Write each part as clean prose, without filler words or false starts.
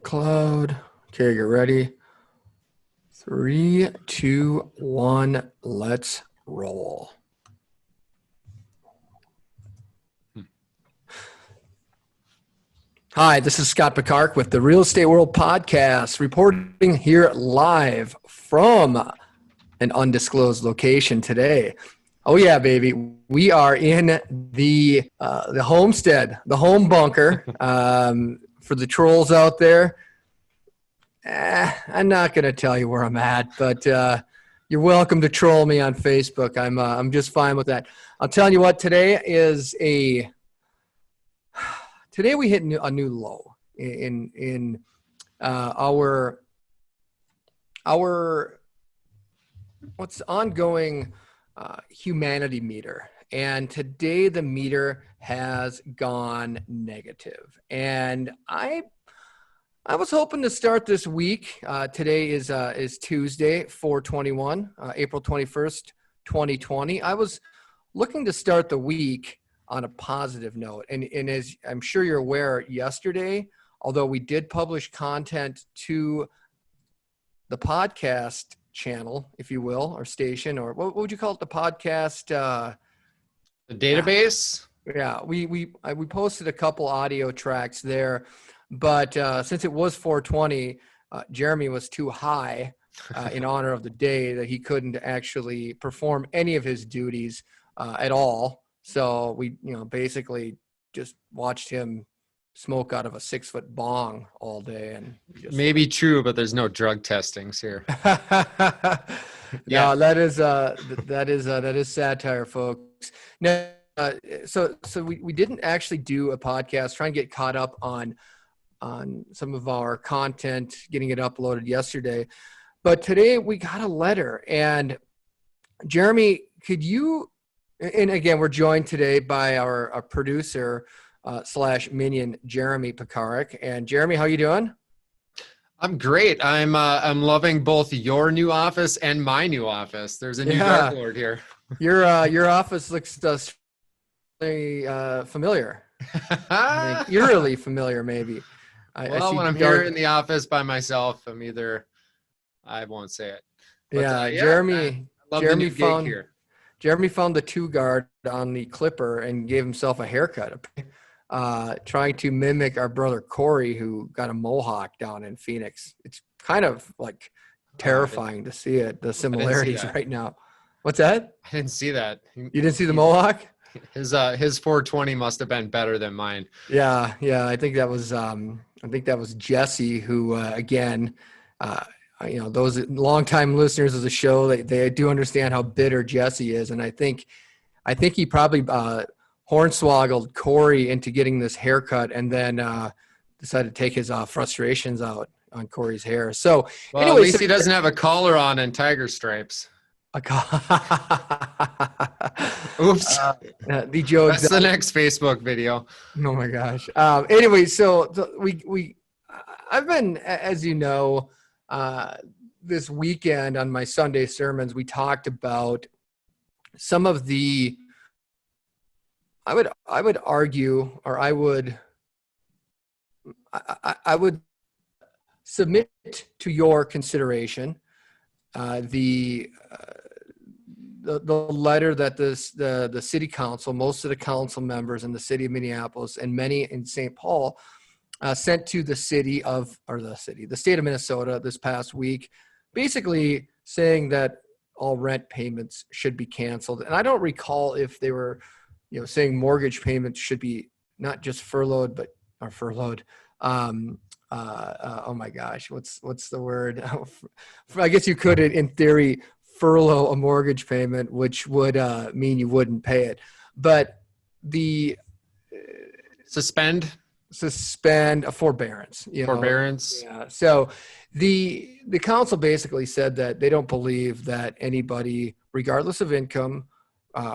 Cloud. Okay, get ready. 3, 2, 1. Let's roll. Hi, this is Scott Picard with the Real Estate World Podcast, reporting here live from an undisclosed location today. Oh yeah, baby, we are in the homestead, the home bunker. For the trolls out there, I'm not going to tell you where I'm at, but you're welcome to troll me on Facebook. I'm just fine with that. I'll tell you what, today we hit a new low in our what's ongoing humanity meter. And today the meter has gone negative. And I was hoping to start this week. Today is Tuesday, 4/21, April 21st, 2020. I was looking to start the week on a positive note. And as I'm sure you're aware, yesterday, although we did publish content to the podcast channel, if you will, or station, or what would you call it? The podcast, the database. Yeah, we posted a couple audio tracks there, but since it was 420, Jeremy was too high in honor of the day that he couldn't actually perform any of his duties at all. So we, basically just watched him smoke out of a 6-foot bong all day, and maybe true, but there's no drug testings here. Yeah, no, that is satire, folks. Now, so we didn't actually do a podcast, trying to get caught up on some of our content, getting it uploaded yesterday, but today we got a letter. And Jeremy, could you? And again, we're joined today by our producer / minion, Jeremy Picard. And Jeremy, how you doing? I'm great. I'm loving both your new office and my new office. There's a new Dark Lord here. Your office looks familiar. I think eerily familiar, maybe. Well, when I'm here in the office by myself, I won't say it. But, Jeremy found here. Jeremy found the 2-guard on the clipper and gave himself a haircut, trying to mimic our brother Corey, who got a mohawk down in Phoenix. It's kind of like terrifying to see it, the similarities right now. What's that? I didn't see that. You didn't see the mohawk? His 420 must have been better than mine. Yeah. I think that was Jesse, who again, those longtime listeners of the show, they do understand how bitter Jesse is. And I think he probably hornswoggled Corey into getting this haircut, and then decided to take his frustrations out on Corey's hair. So anyway, at least he doesn't have a collar on and tiger stripes. Oops. The jokes. That's the next Facebook video. Oh my gosh. Anyway, so I've been, as you know, this weekend on my Sunday sermons, we talked about some of the, I would argue, or I would submit to your consideration the letter that the city council, most of the council members in the city of Minneapolis and many in St. Paul sent to the state of Minnesota this past week, basically saying that all rent payments should be canceled. And I don't recall if they were, saying mortgage payments should be not just furloughed. Oh my gosh, what's the word? I guess you could, in theory, furlough a mortgage payment, which would mean you wouldn't pay it. But the suspend a forbearance. Forbearance. Yeah. So the council basically said that they don't believe that anybody, regardless of income,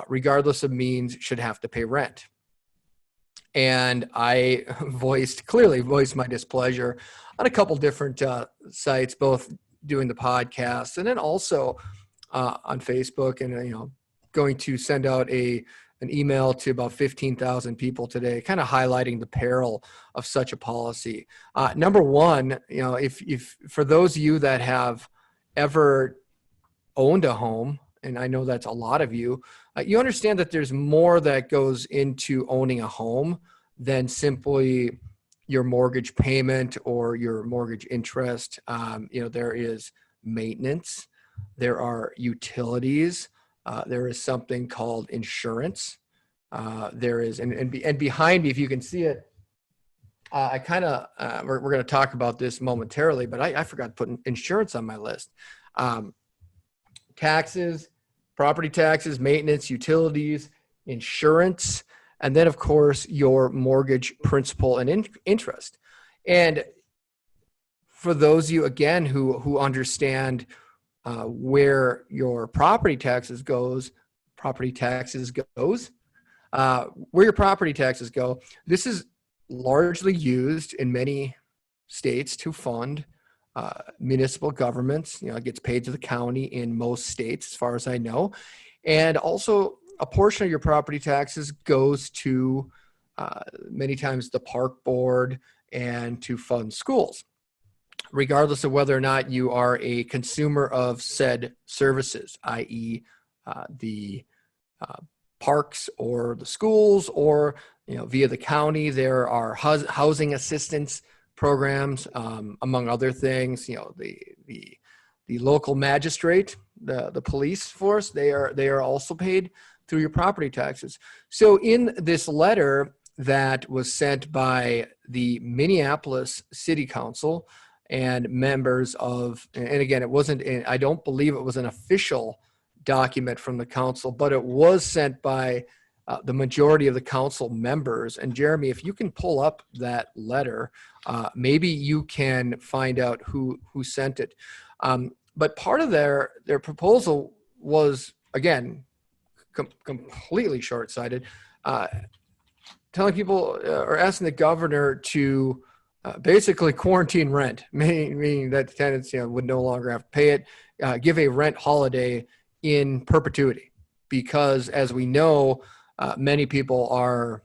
regardless of means, should have to pay rent. And I clearly voiced my displeasure on a couple different sites, both doing the podcast and then also on Facebook, and going to send out a an email to about 15,000 people today, kind of highlighting the peril of such a policy. Number one, if for those of you that have ever owned a home, and I know that's a lot of you, you understand that there's more that goes into owning a home than simply your mortgage payment or your mortgage interest. There is maintenance, there are utilities, there is something called insurance. There is, and behind me, if you can see it, I kind of, we're going to talk about this momentarily, but I forgot putting insurance on my list. Taxes, property taxes, maintenance, utilities, insurance, and then of course your mortgage principal and interest. And for those of you again who understand where your property taxes go, where your property taxes go, this is largely used in many states to fund municipal governments. It gets paid to the county in most states, as far as I know. And also a portion of your property taxes goes to many times the park board and to fund schools, regardless of whether or not you are a consumer of said services, i.e. the parks or the schools, or via the county. There are housing assistance programs, among other things. The local magistrate, the police force, they are also paid through your property taxes. So in this letter that was sent by the Minneapolis City Council and members of, and again, I don't believe it was an official document from the council, but it was sent by the majority of the council members. And Jeremy, if you can pull up that letter, maybe you can find out who sent it. But part of their proposal was, again, completely short-sighted, telling people or asking the governor to basically quarantine rent, meaning that tenants would no longer have to pay it, give a rent holiday in perpetuity, because as we know, many people are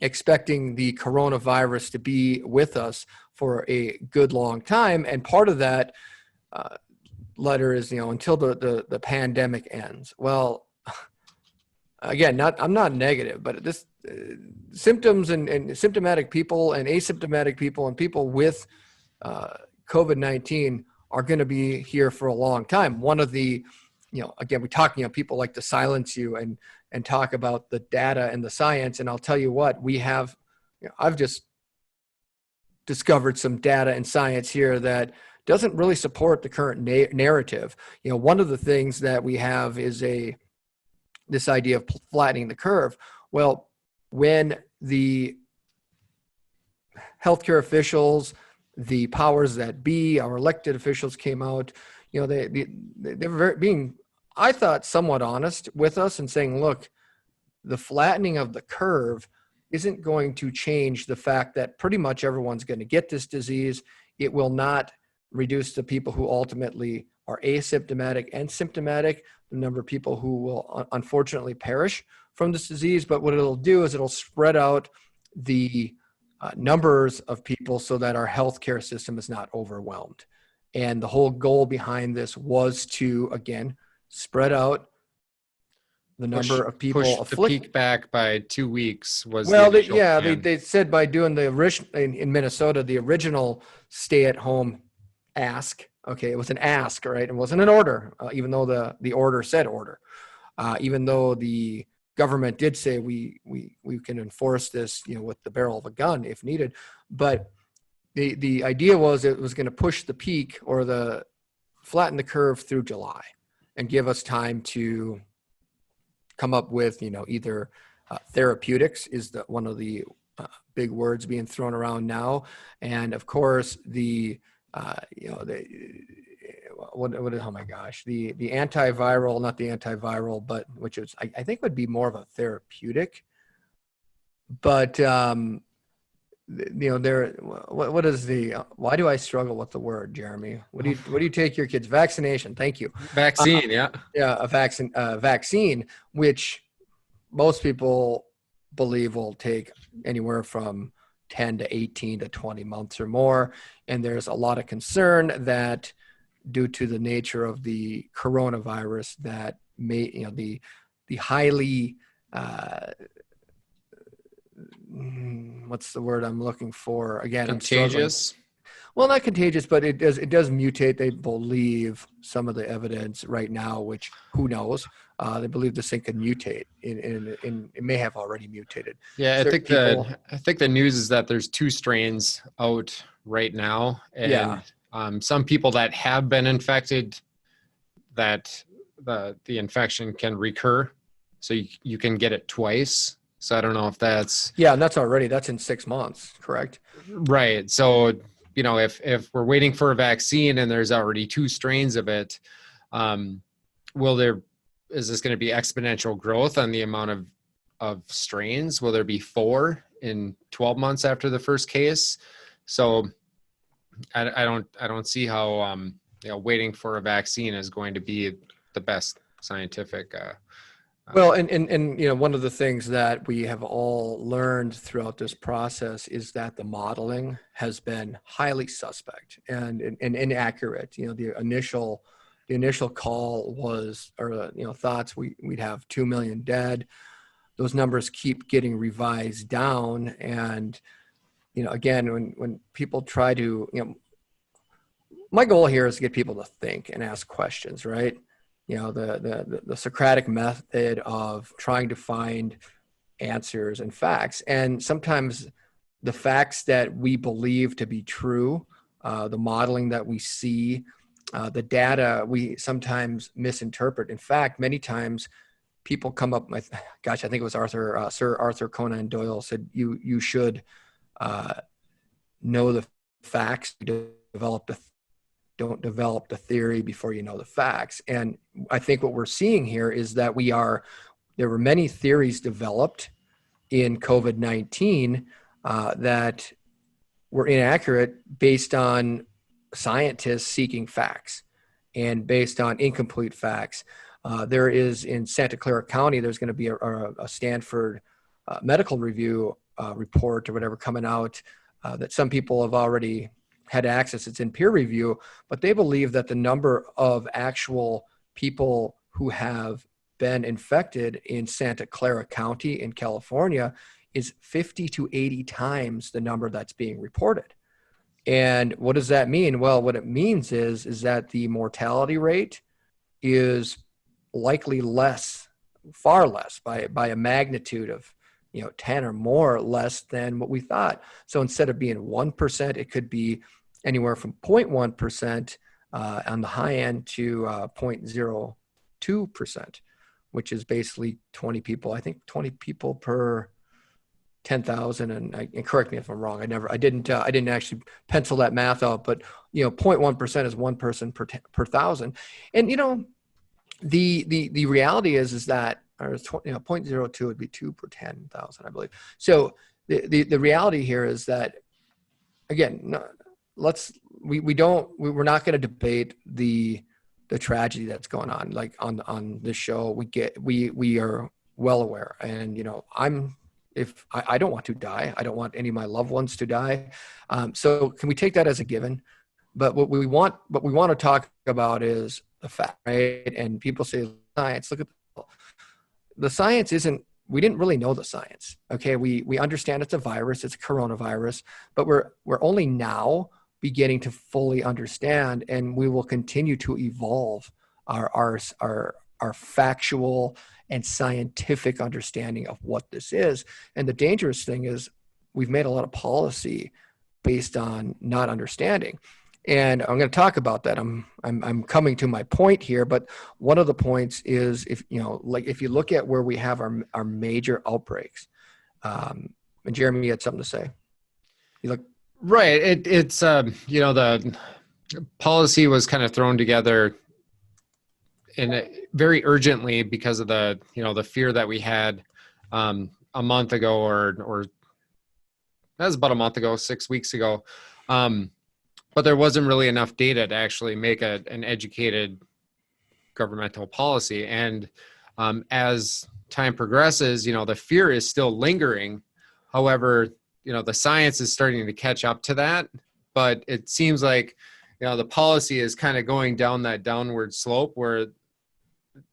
expecting the coronavirus to be with us for a good long time. And part of that letter is, until the pandemic ends. Well, again, I'm not negative, but this symptoms and symptomatic people and asymptomatic people and people with COVID-19 are going to be here for a long time. One of the, again, we talk, people like to silence you and talk about the data and the science. And I'll tell you what, we have, I've just discovered some data and science here that doesn't really support the current narrative. One of the things that we have is this idea of flattening the curve. Well, when the healthcare officials, the powers that be, our elected officials came out, they were being, I thought, somewhat honest with us and saying, look, the flattening of the curve isn't going to change the fact that pretty much everyone's going to get this disease. It will not reduce the people who ultimately are asymptomatic and symptomatic, the number of people who will unfortunately perish from this disease. But what it'll do is it'll spread out the numbers of people so that our healthcare system is not overwhelmed. And the whole goal behind this was to, again, spread out the number of people push the peak back by 2 weeks. Was well, they said by doing in Minnesota, the original stay-at-home ask. Okay, it was an ask, right? It wasn't an order, even though the order said order. Even though the government did say we can enforce this, with the barrel of a gun if needed. But the idea was it was going to push the peak or flatten the curve through July and give us time to come up with, either therapeutics is one of the big words being thrown around now. And of course, the oh my gosh, the antiviral, not the antiviral, but which is, I think would be more of a therapeutic, but what is why do I struggle with the word, Jeremy? What do you take your kids? Vaccination. Thank you. Vaccine. Yeah. Yeah. A vaccine, which most people believe will take anywhere from 10 to 18 to 20 months or more. And there's a lot of concern that due to the nature of the coronavirus that may, the highly, what's the word I'm looking for? Again, I'm struggling. Contagious. Well, not contagious, but it does mutate. They believe some of the evidence right now, which who knows? They believe this thing could mutate, in it may have already mutated. Yeah, Certain people, I think the news is that there's two strains out right now, yeah, and some people that have been infected, that the infection can recur, so you can get it twice. So I don't know if that's yeah, and that's in 6 months, correct? right. So if we're waiting for a vaccine and there's already two strains of it, um, will there is this going to be exponential growth on the amount of strains? Will there be 4 in 12 months after the first case? So I don't see how waiting for a vaccine is going to be the best scientific. Well, and one of the things that we have all learned throughout this process is that the modeling has been highly suspect and inaccurate. The initial call was, or thoughts we'd have 2 million dead. Those numbers keep getting revised down, and again, when people try to, my goal here is to get people to think and ask questions, right? The Socratic method of trying to find answers and facts. And sometimes the facts that we believe to be true, the modeling that we see, the data we sometimes misinterpret. In fact, many times people come up with, gosh, I think it was Sir Arthur Conan Doyle said, you should know the facts, don't develop the theory before you know the facts. And I think what we're seeing here is that there were many theories developed in COVID-19 that were inaccurate based on scientists seeking facts and based on incomplete facts. There is in Santa Clara County, there's going to be a Stanford medical review report or whatever coming out that some people have already had access. It's in peer review, but they believe that the number of actual people who have been infected in Santa Clara County in California is 50 to 80 times the number that's being reported. And what does that mean? Well, what it means is that the mortality rate is likely less, far less, by a magnitude of 10 or more less than what we thought. So instead of being 1%, it could be anywhere from 0.1% on the high end to 0.02%, which is basically 20 people. I think 20 people per 10,000. And correct me if I'm wrong. I didn't actually pencil that math out, but 0.1% is one person per thousand. And the reality is that, or 0.02 would be 2 per 10,000, I believe. So the reality here is that, again, we're not going to debate the tragedy that's going on. Like on this show, we are well aware, and I don't want to die. I don't want any of my loved ones to die. So can we take that as a given? But what we want to talk about is the fact, right? And people say science. Look at the science. We didn't really know the science. Okay, we understand it's a virus, it's a coronavirus, but we're only now beginning to fully understand, and we will continue to evolve our factual and scientific understanding of what this is. And the dangerous thing is we've made a lot of policy based on not understanding. And I'm going to talk about that. I'm coming to my point here, but one of the points is if you look at where we have our major outbreaks, and Jeremy, you had something to say. You look Right. It's the policy was kind of thrown together very urgently because of the fear that we had a month ago, or that was about a month ago, 6 weeks ago. But there wasn't really enough data to actually make an educated governmental policy. And as time progresses, the fear is still lingering. However, the science is starting to catch up to that, but it seems like, the policy is kind of going down that downward slope where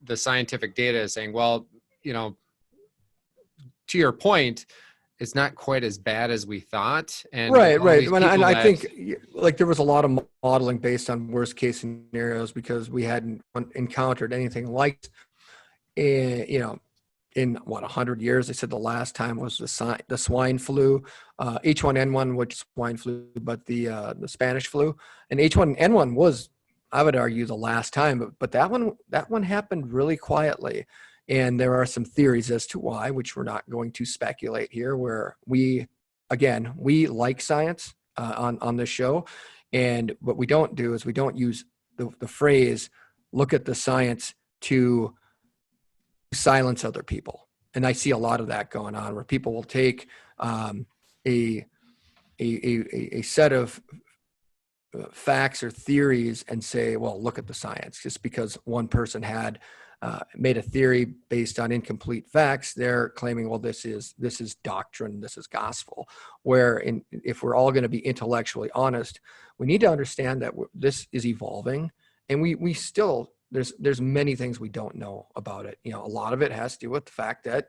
the scientific data is saying, well, to your point, it's not quite as bad as we thought. And Right, all right. these people I that, think like there was a lot of modeling based on worst case scenarios because we hadn't encountered anything like, in 100 years. They said the last time was the swine flu, H1N1, which is swine flu, but the Spanish flu, and H1N1 was, I would argue, the last time, but that one happened really quietly. And there are some theories as to why, which we're not going to speculate here, where we like science on this show. And what we don't do is we don't use the phrase, look at the science to silence other people. And I see a lot of that going on where people will take a set of facts or theories and say, well, look at the science. Just because one person had made a theory based on incomplete facts, they're claiming, well, this is doctrine, this is gospel. Where if we're all going to be intellectually honest, we need to understand that this is evolving, and we still, there's many things we don't know about it. A lot of it has to do with the fact that,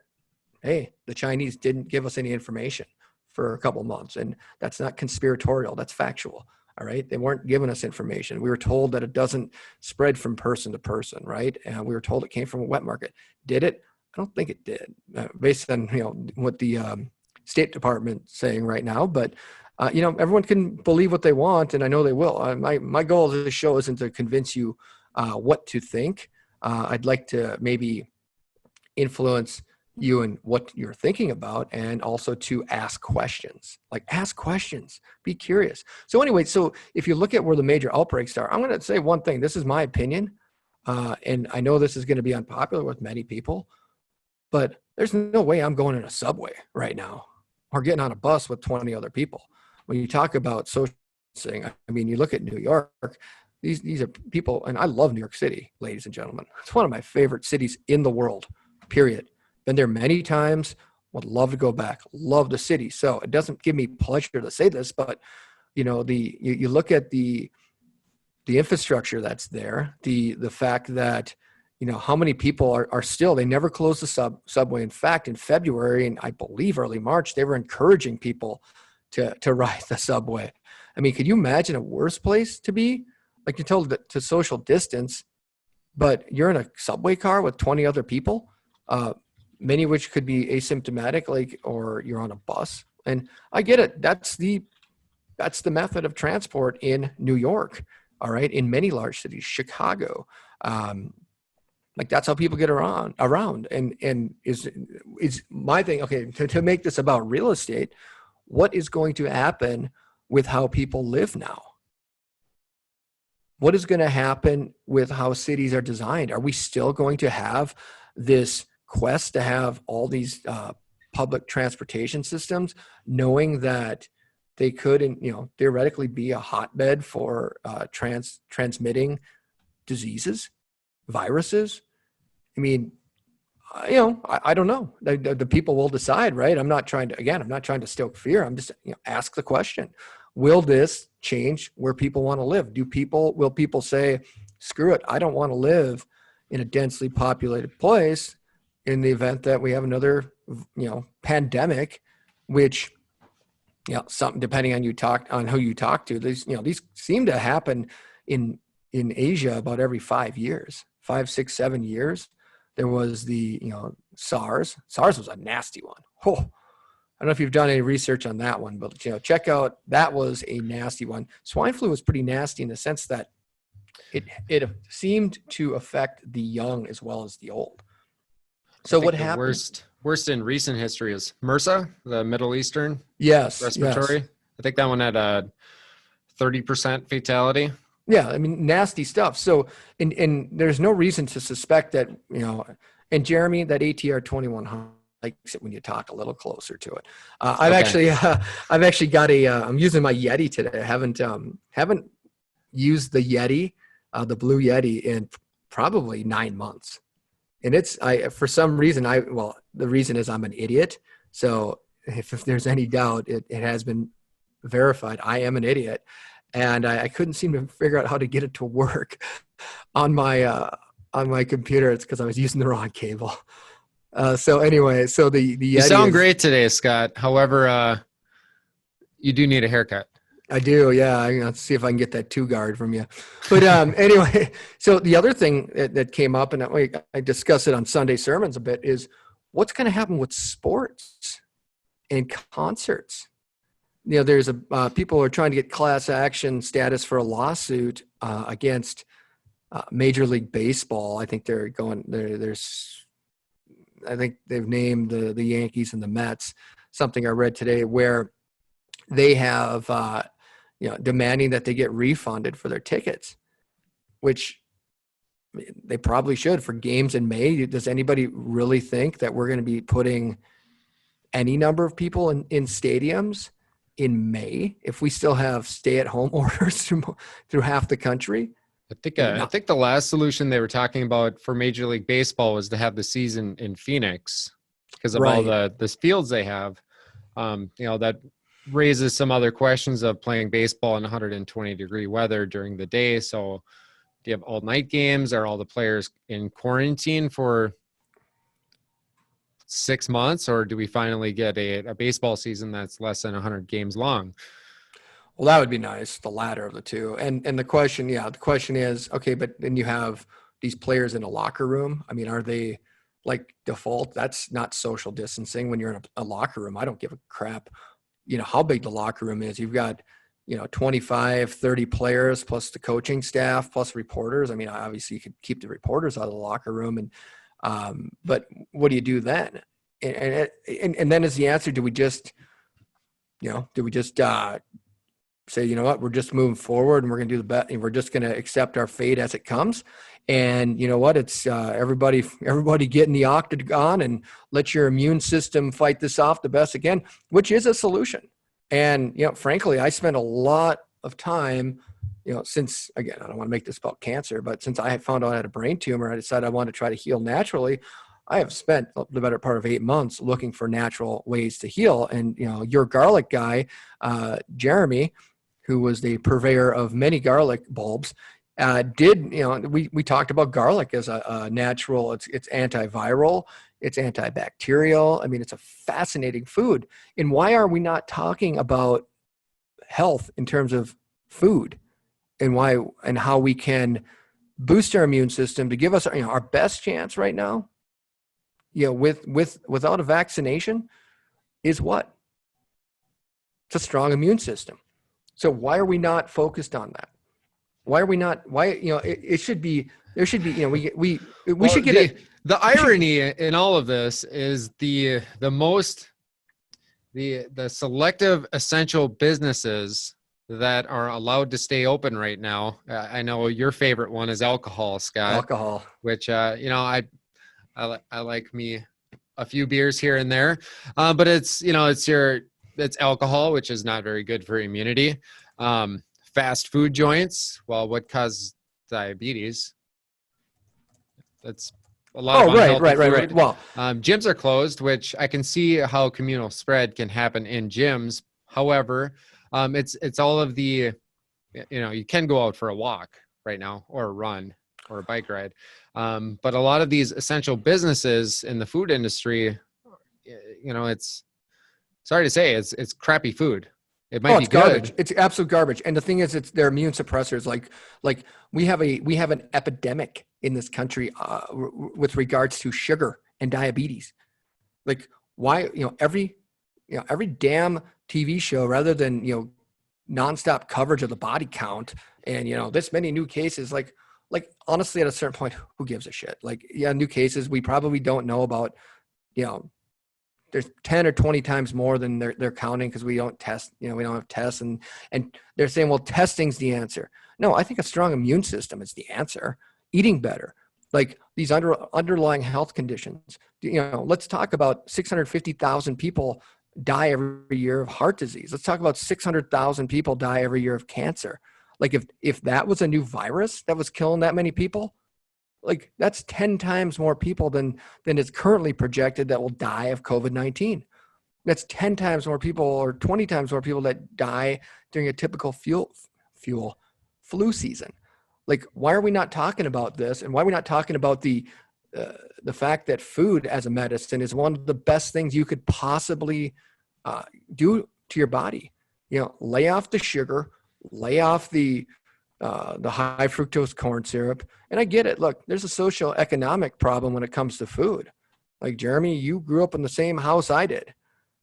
hey, the Chinese didn't give us any information for a couple months, and that's not conspiratorial, that's factual. All right. They weren't giving us information. We were told that it doesn't spread from person to person. Right. And we were told it came from a wet market. Did it? I don't think it did, based on, what the State Department's saying right now. But, everyone can believe what they want, and I know they will. My goal of this show isn't to convince you what to think. I'd like to maybe influence you and what you're thinking about, and also to ask questions. Be curious. So anyway, so if you look at where the major outbreaks are, I'm going to say one thing. This is my opinion, and I know this is going to be unpopular with many people, but there's no way I'm going in a subway right now or getting on a bus with 20 other people. When you talk about social distancing, I mean, you look at New York, these are people, and I love New York City, ladies and gentlemen. It's one of my favorite cities in the world, period. Been there many times, would love to go back, love the city. So it doesn't give me pleasure to say this, but you look at the infrastructure that's there, the fact that, how many people are still, they never closed the subway. In fact, in February, and I believe early March, they were encouraging people to ride the subway. I mean, could you imagine a worse place to be? Like, you're told to social distance, but you're in a subway car with 20 other people, many of which could be asymptomatic, or you're on a bus. And I get it. That's the method of transport in New York. All right. In many large cities, Chicago, that's how people get around. And is my thing. Okay. To make this about real estate, what is going to happen with how people live now? What is going to happen with how cities are designed? Are we still going to have this quest to have all these public transportation systems, knowing that they could, theoretically be a hotbed for transmitting diseases, viruses? I mean, I don't know. The people will decide, right? I'm not trying to stoke fear. I'm just, ask the question. Will this change where people want to live? Will people say, screw it, I don't want to live in a densely populated place in the event that we have another, pandemic, which, something, depending on who you talk to, these seem to happen in Asia about every 5 years, 5, 6, 7 years. There was the, SARS. SARS was a nasty one. Oh, I don't know if you've done any research on that one, but, check out, that was a nasty one. Swine flu was pretty nasty in the sense that it seemed to affect the young as well as the old. So what happened? Worst in recent history is MRSA, the Middle Eastern respiratory. Yes. I think that one had a 30% fatality. Yeah, I mean, nasty stuff. So, and there's no reason to suspect that, and Jeremy, that ATR 2100 likes it when you talk a little closer to it. I've actually got I'm using my Yeti today. I haven't used the Yeti, the Blue Yeti, in probably 9 months. And for some reason, the reason is I'm an idiot. So if there's any doubt, it has been verified. I am an idiot. And I couldn't seem to figure out how to get it to work on my computer. It's because I was using the wrong cable. So anyway, so the You Yeti sound great today, Scott. However, you do need a haircut. I do, yeah. Let's see if I can get that 2-guard from you. But anyway, so the other thing that came up, and I discussed it on Sunday sermons a bit, is what's going to happen with sports and concerts. There's people are trying to get class action status for a lawsuit against Major League Baseball. I think they're going there. I think they've named the Yankees and the Mets. Something I read today where they have demanding that they get refunded for their tickets, which they probably should for games in May. Does anybody really think that we're going to be putting any number of people in stadiums in May if we still have stay-at-home orders through half the country? I think the last solution they were talking about for Major League Baseball was to have the season in Phoenix because of all the fields they have. That raises some other questions of playing baseball in 120-degree weather during the day. So do you have all-night games? Are all the players in quarantine for 6 months, or do we finally get a baseball season that's less than 100 games long? Well, that would be nice, the latter of the two. And the question is, okay, but then you have these players in a locker room. I mean, are they like default? That's not social distancing when you're in a locker room. I don't give a crap, how big the locker room is. You've got, 25, 30 players plus the coaching staff plus reporters. I mean, obviously you could keep the reporters out of the locker room, but what do you do then? And then is the answer, do we just say, you know what, we're just moving forward and we're going to do the best and we're just going to accept our fate as it comes. And you know what, it's everybody get in the octagon and let your immune system fight this off the best again, which is a solution. And, frankly, I spent a lot of time, since, again, I don't want to make this about cancer, but since I had found out I had a brain tumor, I decided I wanted to try to heal naturally. I have spent the better part of 8 months looking for natural ways to heal. And, your garlic guy, Jeremy, who was the purveyor of many garlic bulbs, we talked about garlic as a natural, it's antiviral, it's antibacterial. I mean, it's a fascinating food. And why are we not talking about health in terms of food and how we can boost our immune system to give us our best chance right now, without a vaccination is what? It's a strong immune system. So why are we not focused on that? Why are we not? It should be, there should be, we should get it. The irony in all of this is the selective essential businesses that are allowed to stay open right now. I know your favorite one is alcohol, Scott. Alcohol. Which, I like me a few beers here and there. But it's alcohol, which is not very good for immunity. Fast food joints, well, what causes diabetes? That's a lot of unhealthy food. Right. Well, gyms are closed, which I can see how communal spread can happen in gyms. However, it's all of the, you can go out for a walk right now or a run or a bike ride. But a lot of these essential businesses in the food industry, it's sorry to say, it's crappy food. It might be garbage. good. It's absolute garbage. And the thing is, they're immune suppressors. Like we have an epidemic in this country with regards to sugar and diabetes. Like why, every damn TV show, rather than, nonstop coverage of the body count and, this many new cases, like honestly, at a certain point, who gives a shit? Like, yeah, new cases, we probably don't know about, there's 10 or 20 times more than they're counting because we don't test, we don't have tests, and they're saying, well, testing's the answer. No, I think a strong immune system is the answer. Eating better, like these underlying health conditions. Let's talk about 650,000 people die every year of heart disease. Let's talk about 600,000 people die every year of cancer. Like if that was a new virus that was killing that many people, Like that's 10 times more people than is currently projected that will die of COVID-19. That's 10 times more people or 20 times more people that die during a typical flu season. Like, why are we not talking about this? And why are we not talking about the fact that food as a medicine is one of the best things you could possibly do to your body? You know, lay off the sugar, lay off the high fructose corn syrup. And I get it. Look, there's a social economic problem when it comes to food. Like, Jeremy, you grew up in the same house I did,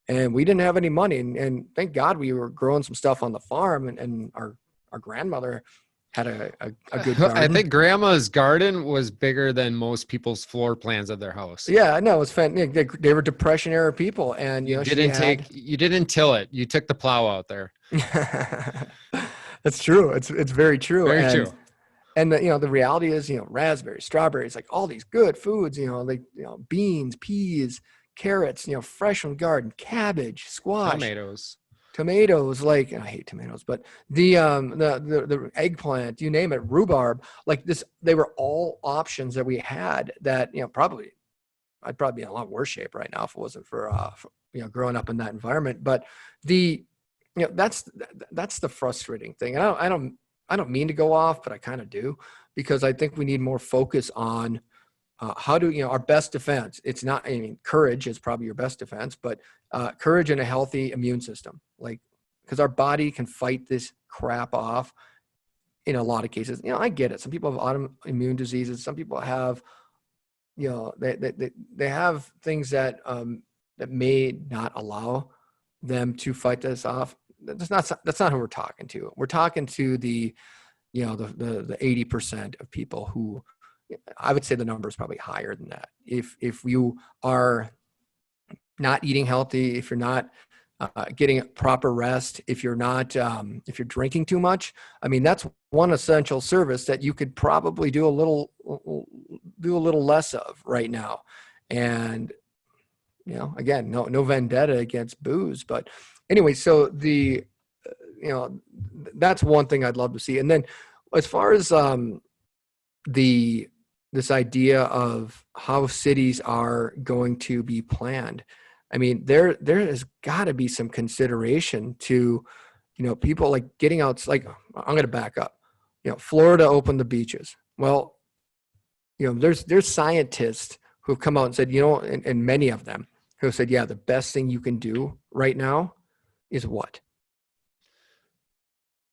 and we didn't have any money. And thank God we were growing some stuff on the farm, and our grandmother had a good I garden. think grandma's garden was bigger than most people's floor plans of their house. Yeah, no, it was they were Depression era people, and You she had. you didn't till it. You took the plow out there. That's true. It's very true. Very true. And the reality is, raspberries, strawberries, like all these good foods, like beans, peas, carrots, fresh from the garden, cabbage, squash, tomatoes, like, I hate tomatoes, but the eggplant, you name it, rhubarb, like this, they were all options that we had that, probably I'd probably be in a lot worse shape right now if it wasn't for growing up in that environment. But that's the frustrating thing. And I don't mean to go off, but I kind of do, because I think we need more focus on how do, our best defense. It's not, courage is probably your best defense, but courage and a healthy immune system, like, because our body can fight this crap off in a lot of cases. I get it. Some people have autoimmune diseases. Some people have, they have things that may not allow them to fight this off. That's not who we're talking to. We're talking to the 80% of people who, I would say the number is probably higher than that. If you are not eating healthy, if you're not getting proper rest, if you're not, if you're drinking too much, that's one essential service that you could probably do a little less of right now. And, again, no vendetta against booze, but anyway, so that's one thing I'd love to see. And then as far as this idea of how cities are going to be planned, there has got to be some consideration to, people like getting out. Like, I'm going to back up. Florida opened the beaches. Well, there's scientists who have come out and said, and many of them who have said, yeah, the best thing you can do right now is what?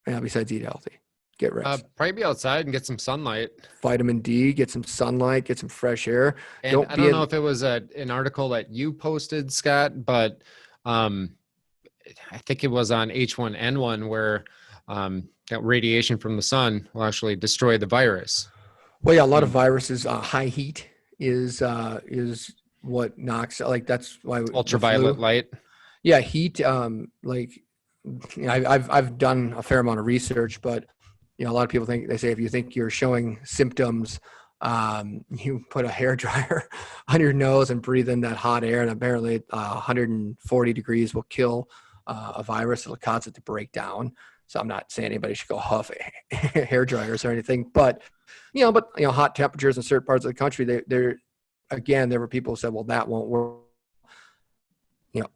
Yeah, besides eat healthy, get rest. Probably be outside and get some sunlight. Vitamin D, get some sunlight, get some fresh air. And I don't know if it was an article that you posted, Scott, but I think it was on H1N1 where that radiation from the sun will actually destroy the virus. Well, yeah, a lot of viruses, high heat is what knocks, like, that's why ultraviolet light. Yeah, heat. I've done a fair amount of research, but a lot of people they say if you think you're showing symptoms, you put a hairdryer on your nose and breathe in that hot air, and apparently 140 degrees will kill a virus. It'll cause it to break down. So I'm not saying anybody should go huff hair dryers or anything, but hot temperatures in certain parts of the country, there were people who said, well, that won't work.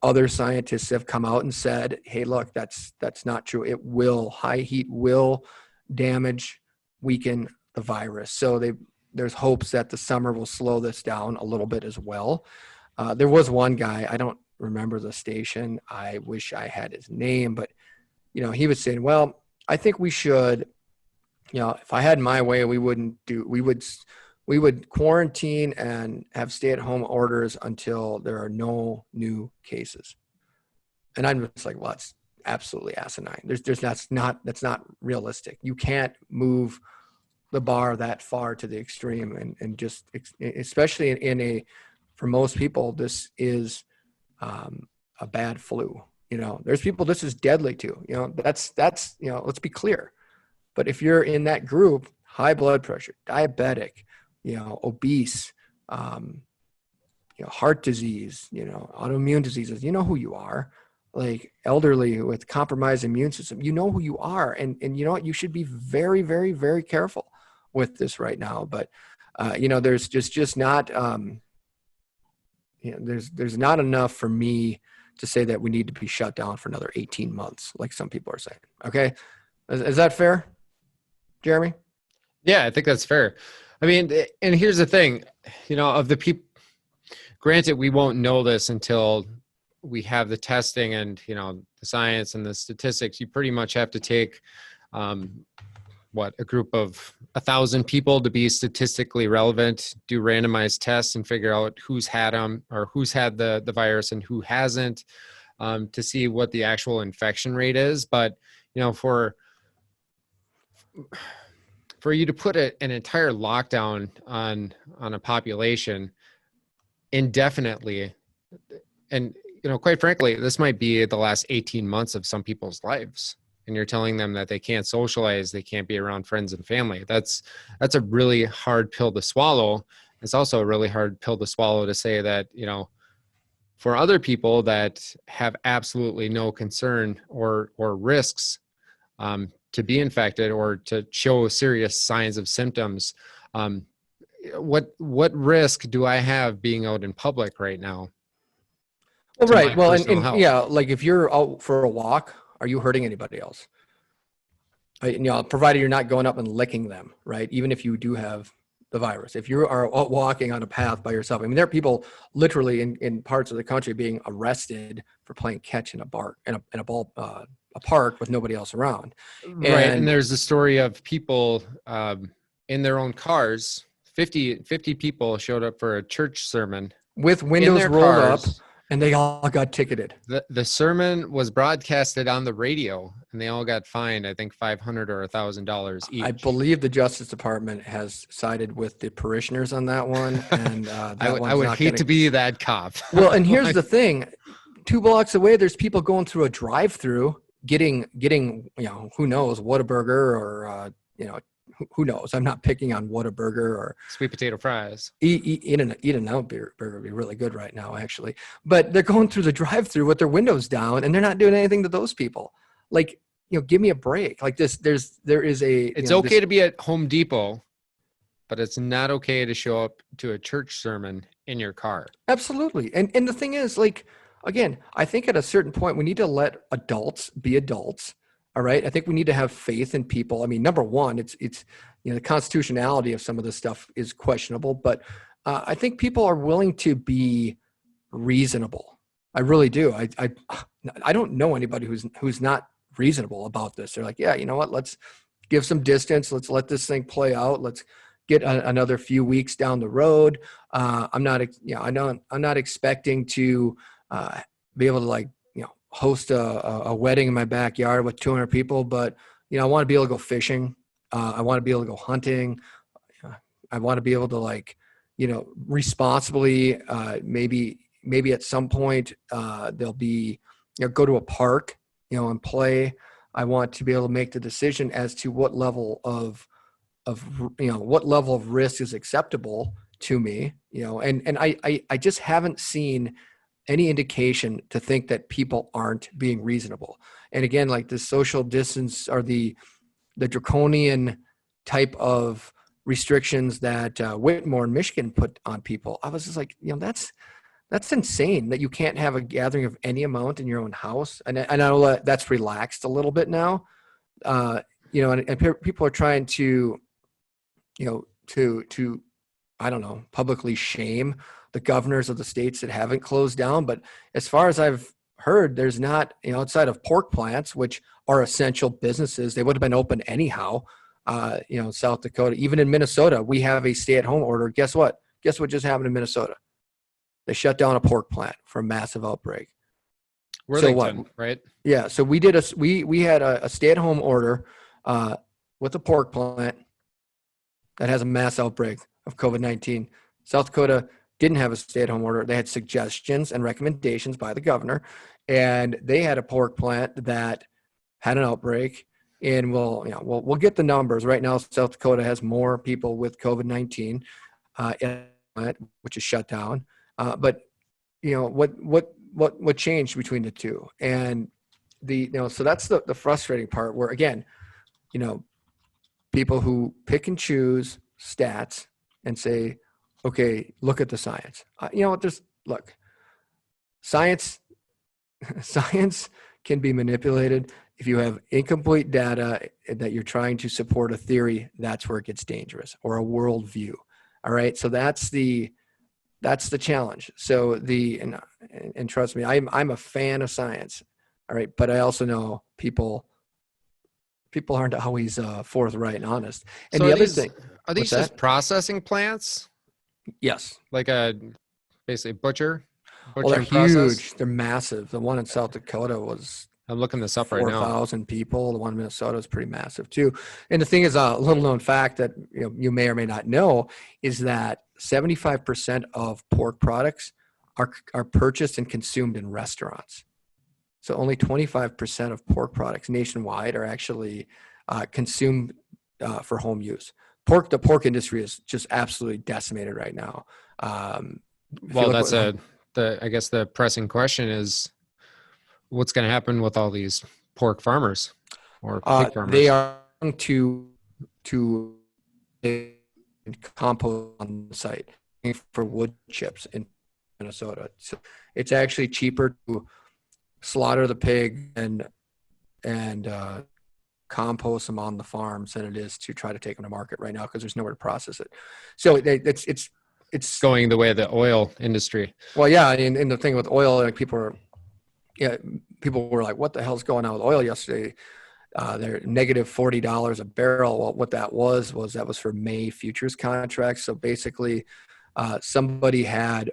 Other scientists have come out and said, hey, look, that's not true. High heat will damage, weaken the virus. So there's hopes that the summer will slow this down a little bit as well. There was one guy, I don't remember the station. I wish I had his name, but he was saying, well, I think we should, if I had my way, we would quarantine and have stay-at-home orders until there are no new cases. And I'm just like, well, that's absolutely asinine. That's not realistic. You can't move the bar that far to the extreme, and just, especially for most people, this is a bad flu. There's people this is deadly to. That's let's be clear. But if you're in that group, high blood pressure, diabetic, obese, heart disease, autoimmune diseases, who you are, like elderly with compromised immune system, who you are. And you know what, you should be very, very, very careful with this right now. But There's just not, there's not enough for me to say that we need to be shut down for another 18 months, like some people are saying. Okay. Is that fair, Jeremy? Yeah, I think that's fair. I mean, and here's the thing, of the people, granted, we won't know this until we have the testing and, the science and the statistics. You pretty much have to take, a group of 1,000 people to be statistically relevant, do randomized tests and figure out who's had them or who's had the virus and who hasn't, to see what the actual infection rate is. But, for you to put an entire lockdown on a population indefinitely, and quite frankly, this might be the last 18 months of some people's lives, and you're telling them that they can't socialize, they can't be around friends and family. That's a really hard pill to swallow. It's also a really hard pill to swallow to say that, for other people that have absolutely no concern or risks, to be infected or to show serious signs of symptoms, what risk do I have being out in public right now? Well, To right. my Well, personal and health? yeah, like if you're out for a walk, are you hurting anybody else? Provided you're not going up and licking them, right? Even if you do have the virus, if you are out walking on a path by yourself, I mean, there are people literally in parts of the country being arrested for playing catch in a bar, in a ball, a park with nobody else around. Right. And And there's a story of people in their own cars. 50 people showed up for a church sermon with in windows their rolled up, cars. and they all got ticketed. The sermon was broadcasted on the radio, and they all got fined, I think, $500 or $1,000 I each. believe the Justice Department has sided with the parishioners on that one, and that I one's would not hate going to be that cop. Well, and here's the thing: 2 blocks away, there's people going through a drive-through, getting who knows, Whataburger or who knows. I'm not picking on Whataburger or Sweet potato fries. Eat an out burger would be really good right now, actually. But they're going through the drive-through with their windows down, and they're not doing anything to those people. Like, give me a break. Like this, there is a. It's okay to be at Home Depot, but it's not okay to show up to a church sermon in your car. Absolutely. And the thing is, like, again, I think at a certain point we need to let adults be adults. All right. I think we need to have faith in people. I mean, number one, it's the constitutionality of some of this stuff is questionable, but I think people are willing to be reasonable. I really do. I don't know anybody who's not reasonable about this. They're like, yeah, you know what? Let's give some distance. Let's let this thing play out. Let's get another few weeks down the road. I'm not expecting to be able to host a wedding in my backyard with 200 people, but I want to be able to go fishing. I want to be able to go hunting. I want to be able to responsibly, maybe at some point there'll be, go to a park, and play. I want to be able to make the decision as to what level of risk is acceptable to me, and I just haven't seen any indication to think that people aren't being reasonable. And again, like the social distance or the draconian type of restrictions that Whitmore in Michigan put on people, I was just like, that's insane that you can't have a gathering of any amount in your own house. And I know that's relaxed a little bit now, and people are trying to, to I don't know, publicly shame the governors of the states that haven't closed down. But as far as I've heard, there's not, outside of pork plants, which are essential businesses, they would have been open anyhow. South Dakota, even in Minnesota, we have a stay-at-home order. Guess what? Guess what just happened in Minnesota? They shut down a pork plant for a massive outbreak. Worthington, so what? Right? Yeah. So we did we had a stay-at-home order with a pork plant that has a mass outbreak of COVID-19. South Dakota didn't have a stay-at-home order. They had suggestions and recommendations by the governor, and they had a pork plant that had an outbreak. And we'll get the numbers. Right now, South Dakota has more people with COVID-19, which is shut down. But what changed between the two? And so that's the frustrating part. Where again, people who pick and choose stats and say, okay, look at the science. You know what? Look, science, science can be manipulated. If you have incomplete data that you're trying to support a theory, that's where it gets dangerous, or a worldview. All right. So that's the challenge. So and trust me, I'm a fan of science. All right. But I also know people aren't always forthright and honest. And So the other thing, are what's these just that? processing plants? Yes. Like a basically Well, they're butchering process? huge. They're massive. The one in South Dakota was I'm looking this up right now. 4,000 people. The one in Minnesota is pretty massive too. And the thing is, a little known fact that you may or may not know is that 75% of pork products are purchased and consumed in restaurants. So only 25% of pork products nationwide are actually consumed for home use. The pork industry is just absolutely decimated right now. Well, that's I guess the pressing question is what's going to happen with all these pork farmers or pig they farmers? are going to compost on the site for wood chips in Minnesota. So it's actually cheaper to slaughter the pig and compost them on the farms than it is to try to take them to market right now, because there's nowhere to process it. So it's Going the way of the oil industry. well, yeah. And the thing with oil, like people were like, what the hell's going on with oil yesterday? They're negative $40 a barrel. Well, what that was for May futures contracts. So basically, somebody had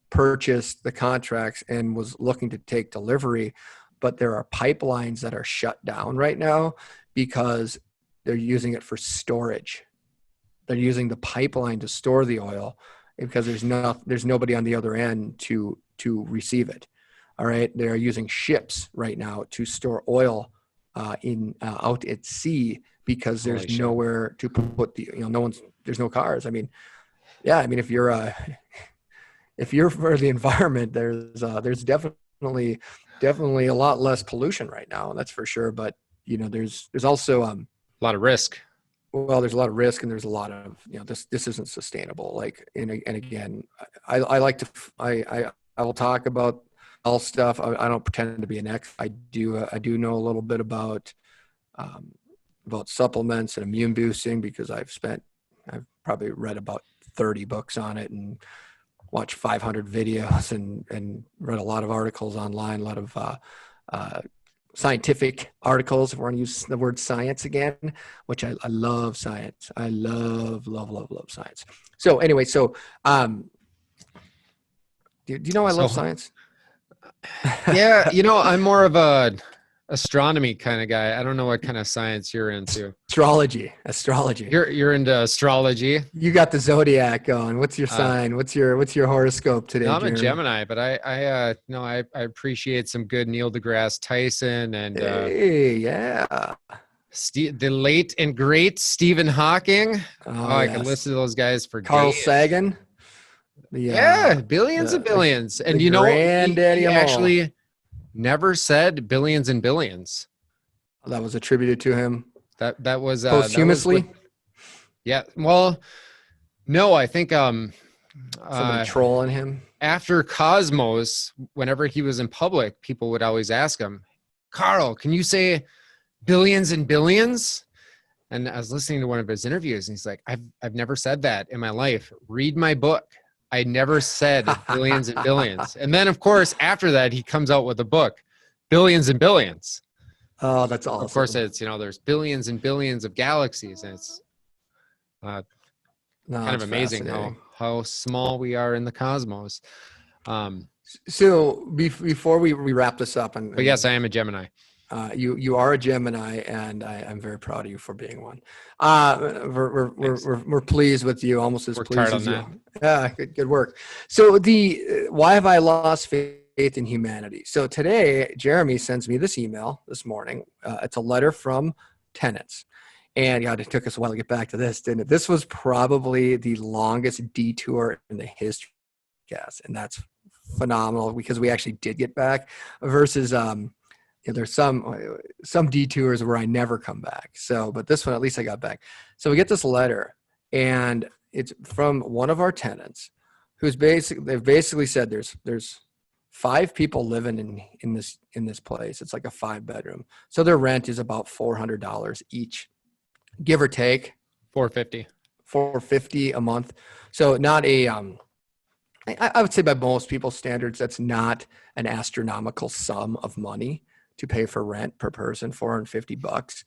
purchased the contracts and was looking to take delivery, but there are pipelines that are shut down right now because they're using it for storage. They're using the pipeline to store the oil because there's nobody on the other end to receive it. All right, they are using ships right now to store oil out at sea because there's nowhere to put there's no cars. I mean, yeah, I mean if you're for the environment, there's definitely a lot less pollution right now, that's for sure. But there's also a lot of risk. Well, there's a lot of risk, and there's a lot of this isn't sustainable. Like and again, I will talk about all stuff. I don't pretend to be an expert. I do know a little bit about supplements and immune boosting because I've probably read about 30 books on it and watched 500 videos and read a lot of articles online, a lot of scientific articles, if we're going to use the word science again, which I love science. I love science. So anyway, do you know I love science? Yeah, I'm more of a astronomy kind of guy. I don't know what kind of science you're into. Astrology. You're into astrology. You got the zodiac going. What's your sign? What's your horoscope today? No, I'm Jeremy? a Gemini, but I appreciate some good Neil deGrasse Tyson and yeah. The late and great Stephen Hawking. I can listen to those guys for Carl days. Sagan. Billions and billions. And he actually never said billions and billions. That was attributed to him. That was posthumously. Yeah. Well, no, I think somebody trolling him. After Cosmos, whenever he was in public, people would always ask him, Carl, can you say billions and billions? And I was listening to one of his interviews, and he's like, I've never said that in my life. Read my book. I never said billions and billions. And then, of course, after that, he comes out with a book, Billions and Billions. Oh, that's awesome. Of course, it's, there's billions and billions of galaxies. And it's kind of amazing how small we are in the cosmos. So before we wrap this up. But yes, I am a Gemini. You are a Gemini, and I'm very proud of you for being one. We're pleased with you, almost as pleased as you. Yeah, good work. So why have I lost faith in humanity? So today, Jeremy sends me this email this morning. It's a letter from tenants, and it took us a while to get back to this, didn't it? This was probably the longest detour in the history, yes, and that's phenomenal because we actually did get back versus there's some detours where I never come back. So, but this one, at least I got back. So we get this letter, and it's from one of our tenants they've basically said there's 5 people living in this place. It's like a 5-bedroom. So their rent is about $400 each, give or take. 450. $450 a month. So not a I would say by most people's standards, that's not an astronomical sum of money to pay for rent per person, $450,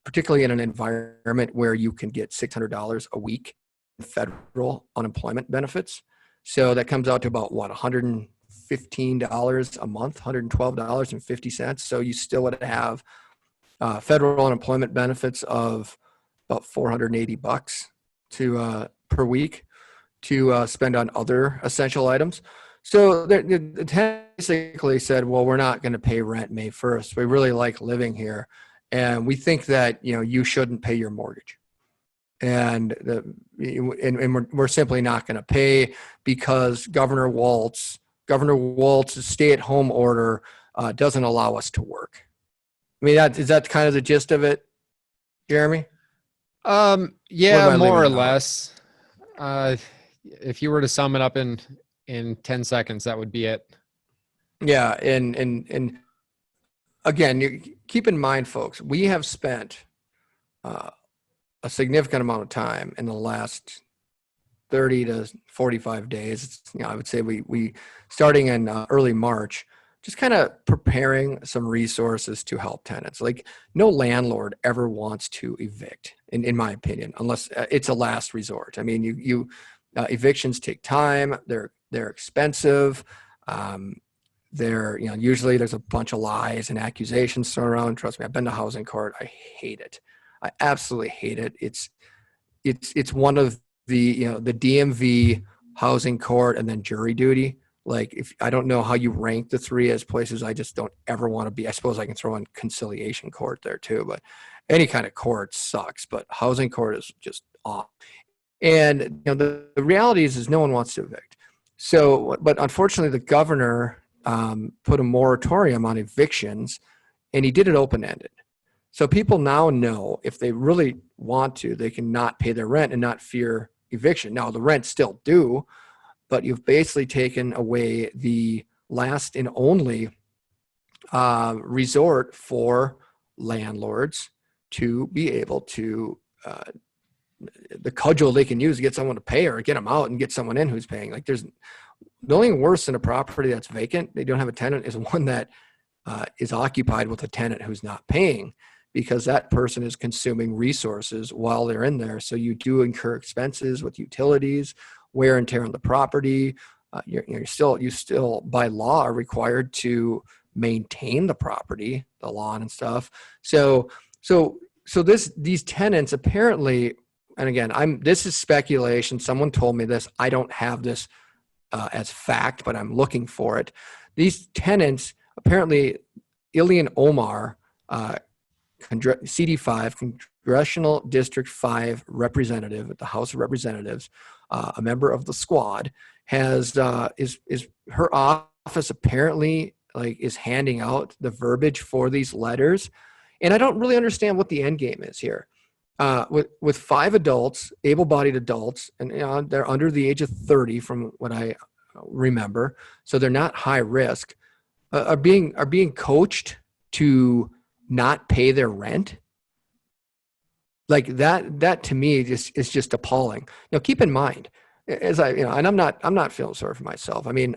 particularly in an environment where you can get $600 a week in federal unemployment benefits. So that comes out to about what, $115 a month, $112.50. So you still would have federal unemployment benefits of about $480 to per week to spend on other essential items. So the tenant basically said, well, we're not going to pay rent May 1st. We really like living here. And we think that, you shouldn't pay your mortgage. And we're simply not going to pay because Governor Walz's stay-at-home order doesn't allow us to work. I mean, is that kind of the gist of it, Jeremy? Yeah, more or less. If you were to sum it up in 10 seconds, that would be it. Yeah. And again, you keep in mind, folks, we have spent a significant amount of time in the last 30 to 45 days. I would say we starting in early March, just kind of preparing some resources to help tenants. Like, no landlord ever wants to evict, in my opinion, unless it's a last resort. I mean, evictions take time. They're expensive. Usually there's a bunch of lies and accusations thrown around. Trust me, I've been to housing court. I hate it. I absolutely hate it. It's one of the DMV, housing court, and then jury duty. Like, if I don't know how you rank the 3 as places I just don't ever want to be. I suppose I can throw in conciliation court there too, but any kind of court sucks. But housing court is just off. And the reality is no one wants to evict. So, but unfortunately, the governor put a moratorium on evictions, and he did it open-ended. So people now know if they really want to, they can not pay their rent and not fear eviction. Now, the rent's still due, but you've basically taken away the last and only resort for landlords to be able to the cudgel they can use to get someone to pay or get them out and get someone in who's paying. Like, there's nothing worse than a property that's vacant, they don't have a tenant, is one that is occupied with a tenant who's not paying, because that person is consuming resources while they're in there. So you do incur expenses with utilities, wear and tear on the property. You still by law are required to maintain the property, the lawn and stuff. So these tenants apparently, and again, this is speculation. Someone told me this. I don't have this as fact, but I'm looking for it. These tenants, apparently, Ilhan Omar, CD5, Congressional District 5 representative at the House of Representatives, a member of the squad, is her office apparently is handing out the verbiage for these letters. And I don't really understand what the end game is here. With 5 adults, able-bodied adults, and they're under the age of 30 from what I remember, so they're not high risk, are being coached to not pay their rent. Like that to me is just appalling. Keep in mind, as and I'm not feeling sorry for myself. I mean,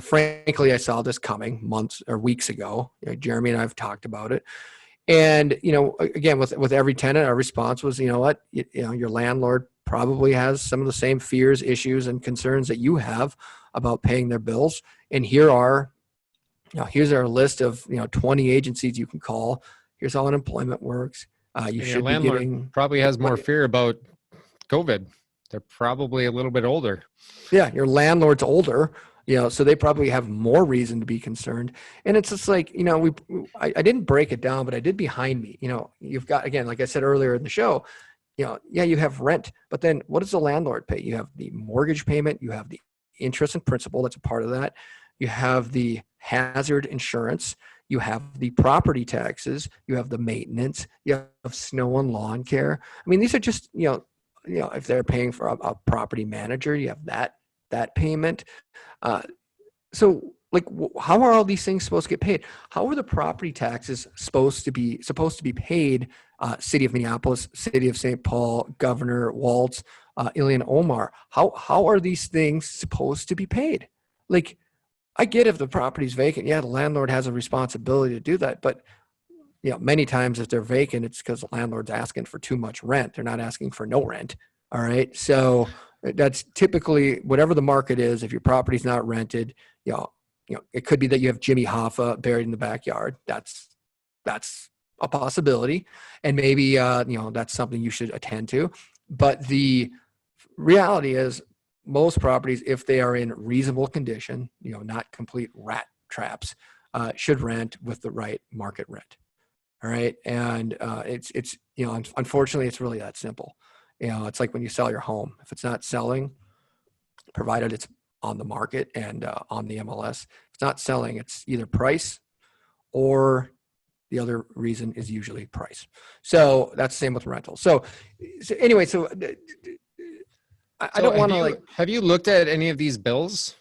frankly, I saw this coming months or weeks ago. Jeremy and I have talked about it. And, again, with every tenant, our response was, your landlord probably has some of the same fears, issues, and concerns that you have about paying their bills. And here's our list of, 20 agencies you can call. Here's how unemployment works. Your landlord probably has more fear about COVID. They're probably a little bit older. Yeah, your landlord's older. So they probably have more reason to be concerned. And it's just like, I didn't break it down, but I did behind me. You've got, again, like I said earlier in the show, you have rent, but then what does the landlord pay? You have the mortgage payment, you have the interest and principal, that's a part of that. You have the hazard insurance, you have the property taxes, you have the maintenance, you have snow and lawn care. I mean, these are just, if they're paying for a property manager, you have that payment. So like, how are all these things supposed to get paid? How are the property taxes supposed to be paid? City of Minneapolis, City of St. Paul, Governor Waltz, Ilian Omar. How are these things supposed to be paid? Like, I get if the property's vacant, yeah, the landlord has a responsibility to do that. But many times if they're vacant, it's because the landlord's asking for too much rent. They're not asking for no rent. All right. So that's typically whatever the market is. If your property's not rented, it could be that you have Jimmy Hoffa buried in the backyard. That's a possibility. And maybe, that's something you should attend to. But the reality is most properties, if they are in reasonable condition, not complete rat traps, should rent with the right market rent. All right. And it's unfortunately, it's really that simple. It's like when you sell your home. If it's not selling, provided it's on the market and on the MLS, if it's not selling, it's either price or the other reason is usually price. So that's the same with rental. So anyway, I don't want to have you looked at any of these bills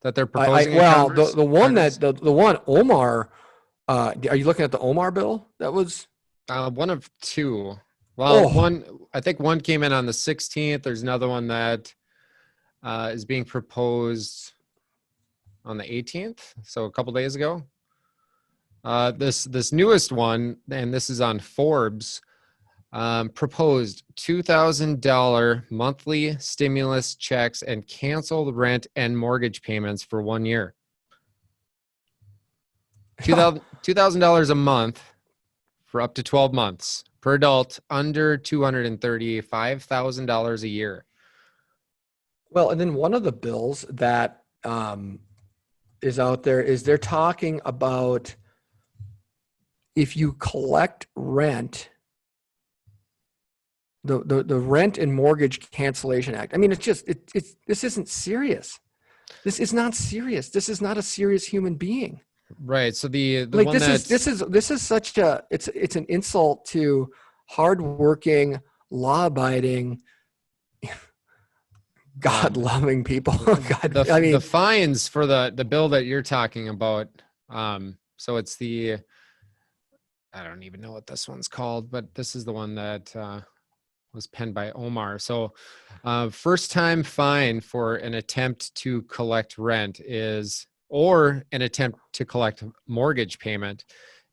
that they're proposing? The one Omar, are you looking at the Omar bill? That was one of two. Well, I think one came in on the 16th. There's another one that is being proposed on the 18th. So a couple days ago. This newest one, and this is on Forbes, proposed $2,000 monthly stimulus checks and canceled rent and mortgage payments for 1 year. $2,000 a month for up to 12 months per adult under $235,000 a year. Well, and then one of the bills that is out there is they're talking about if you collect rent, the Rent and Mortgage Cancellation Act. I mean, this isn't serious. This is not serious. This is not a serious human being. Right. So the like one this is such a it's an insult to hardworking, law-abiding, God-loving people. The fines for the bill that you're talking about. So it's I don't even know what this one's called, but this is the one that was penned by Omar. So first time fine for an attempt to collect rent or an attempt to collect mortgage payment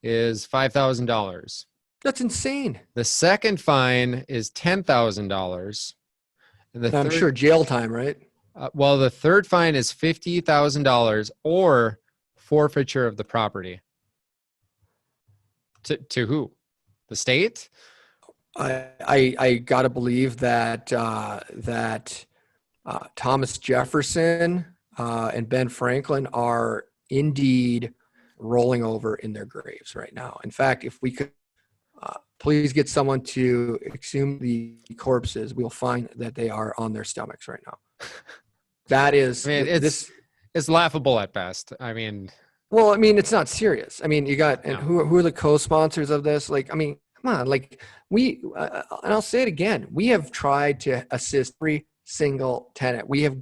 is $5,000. That's insane. The second fine is $10,000. And I'm sure jail time, right? The third fine is $50,000 or forfeiture of the property. To who? The state? I gotta believe that Thomas Jefferson and Ben Franklin are indeed rolling over in their graves right now. In fact, if we could please get someone to exhume the corpses, we'll find that they are on their stomachs right now. That is, it's laughable at best. I mean, it's not serious. I mean, you got, and who are the co-sponsors of this? Like, I mean, come on, like and I'll say it again, we have tried to assist every single tenant. We have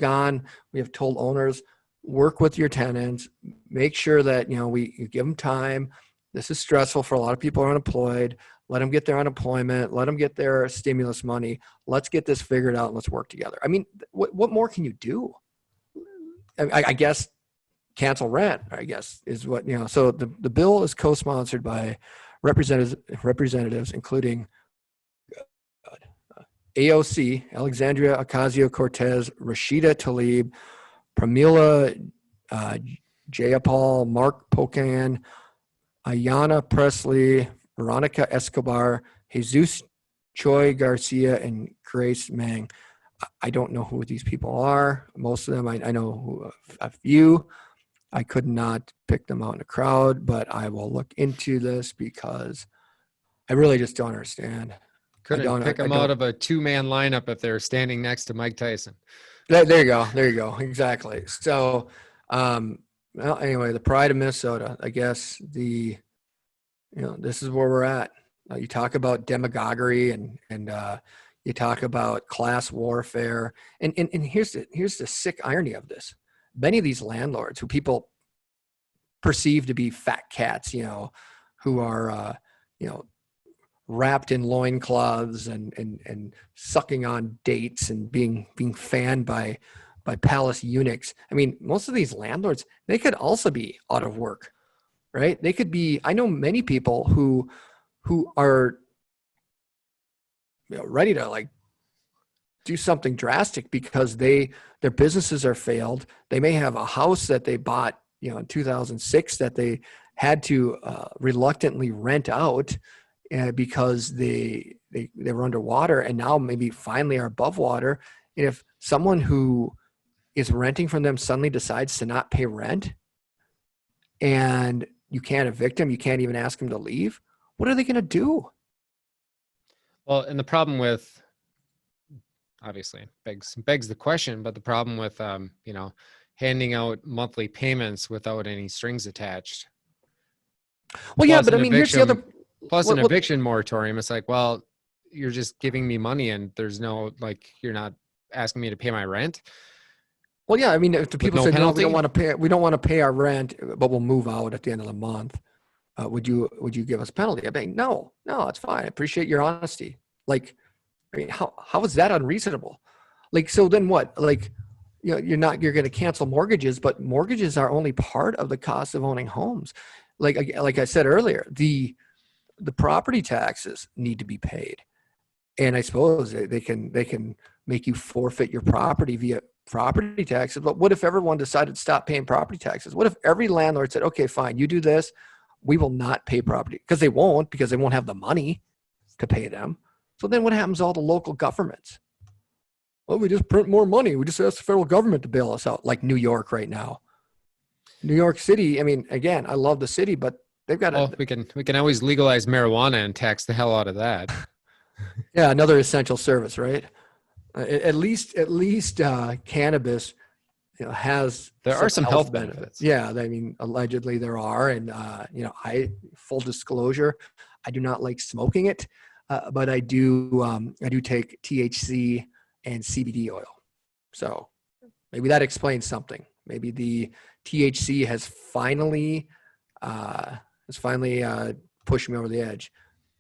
told owners, work with your tenants, make sure that, you give them time. This is stressful for a lot of people who are unemployed. Let them get their unemployment. Let them get their stimulus money. Let's get this figured out and let's work together. I mean, what more can you do? I guess cancel rent, I guess, is what, so the bill is co-sponsored by representatives, including AOC, Alexandria Ocasio-Cortez, Rashida Tlaib, Pramila Jayapal, Mark Pocan, Ayanna Presley, Veronica Escobar, Jesus Choi Garcia, and Grace Mang. I don't know who these people are. Most of them, I know a few. I could not pick them out in a crowd, but I will look into this because I really just don't understand. Couldn't pick them out of a two-man lineup if they're standing next to Mike Tyson. There you go. Exactly. So, anyway, the pride of Minnesota, I guess this is where we're at. You talk about demagoguery and You talk about class warfare, and here's the sick irony of this. Many of these landlords who people perceive to be fat cats, who are wrapped in loincloths and sucking on dates and being fanned by palace eunuchs. I mean, most of these landlords, they could also be out of work, right? They could be. I know many people who are ready to like do something drastic because their businesses are failed. They may have a house that they bought in 2006 that they had to reluctantly rent out because they were underwater, and now maybe finally are above water. And if someone who is renting from them suddenly decides to not pay rent, and you can't evict them, you can't even ask them to leave, what are they going to do? Well, and the problem with, obviously begs the question, but the problem with handing out monthly payments without any strings attached. Well, yeah, but I mean, here's the other. Plus an eviction moratorium. It's like, well, you're just giving me money and there's no, like, you're not asking me to pay my rent. Well, yeah, I mean, if the people no said, penalty? no, we don't want to pay our rent, but we'll move out at the end of the month, would you give us a penalty? I'd be like, no, it's fine. I appreciate your honesty. Like, I mean, how is that unreasonable? Like, so then what? Like, you're going to cancel mortgages, but mortgages are only part of the cost of owning homes. Like I said earlier, the property taxes need to be paid. And I suppose they can make you forfeit your property via property taxes. But what if everyone decided to stop paying property taxes? What if every landlord said, okay, fine, you do this, we will not pay property, because they won't have the money to pay them. So then what happens to all the local governments? Well, we just print more money. We just ask the federal government to bail us out, like New York right now. New York City, I mean, again, I love the city, but they've got we can always legalize marijuana and tax the hell out of that. Yeah, another essential service, right? At least cannabis, has there are some health benefits. Yeah, I mean, allegedly there are, and I full disclosure, I do not like smoking it, but I do take THC and CBD oil, so maybe that explains something. Maybe the THC has finally pushed me over the edge.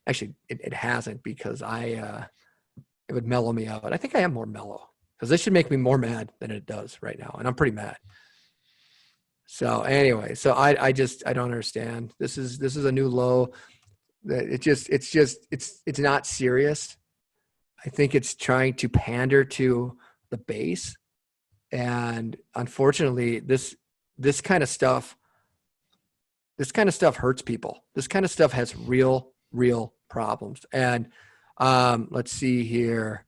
Actually, it hasn't, because it would mellow me out. I think I am more mellow, because this should make me more mad than it does right now, and I'm pretty mad. So anyway, I don't understand. This is a new low. It's not serious. I think it's trying to pander to the base, and unfortunately, this kind of stuff hurts people. This kind of stuff has real problems. And let's see here.